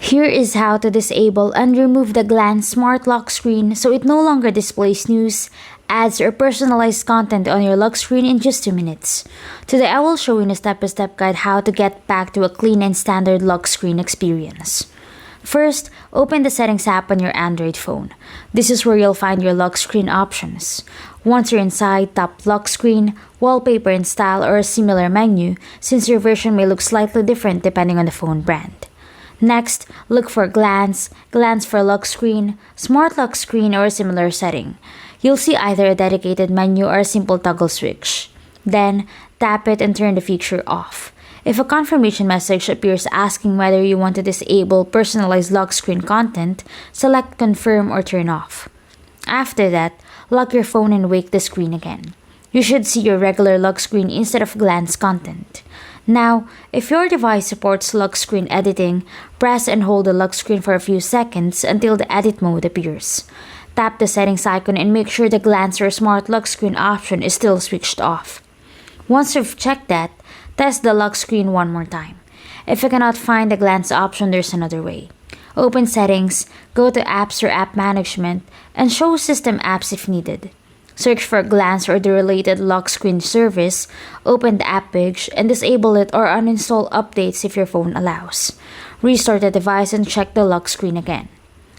Here is how to disable and remove the Glance Smart Lock screen so it no longer displays news, ads, or personalized content on your lock screen in just 2 minutes. Today I will show you a step-by-step guide how to get back to a clean and standard lock screen experience. First, open the Settings app on your Android phone. This is where you'll find your lock screen options. Once you're inside, tap Lock Screen, Wallpaper and Style, or a similar menu, since your version may look slightly different depending on the phone brand. Next, look for Glance, Glance for Lock Screen, Smart Lock Screen, or a similar setting. You'll see either a dedicated menu or a simple toggle switch. Then, tap it and turn the feature off. If a confirmation message appears asking whether you want to disable personalized lock screen content, select Confirm or Turn Off. After that, lock your phone and wake the screen again. You should see your regular lock screen instead of Glance content. Now, if your device supports lock screen editing, press and hold the lock screen for a few seconds until the edit mode appears. Tap the settings icon and make sure the Glance or Smart Lock Screen option is still switched off. Once you've checked that, test the lock screen one more time. If you cannot find the Glance option, there's another way. Open Settings, go to Apps or App Management, and show System Apps if needed. Search for Glance or the related lock screen service, open the app page, and disable it or uninstall updates if your phone allows. Restart the device and check the lock screen again.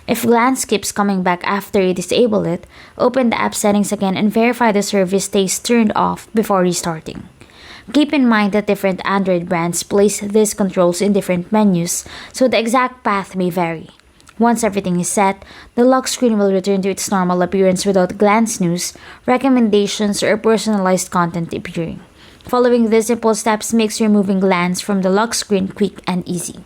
If Glance keeps coming back after you disable it, open the app settings again and verify the service stays turned off before restarting. Keep in mind that different Android brands place these controls in different menus, so the exact path may vary. Once everything is set, the lock screen will return to its normal appearance without Glance news, recommendations, or personalized content appearing. Following these simple steps makes removing Glance from the lock screen quick and easy.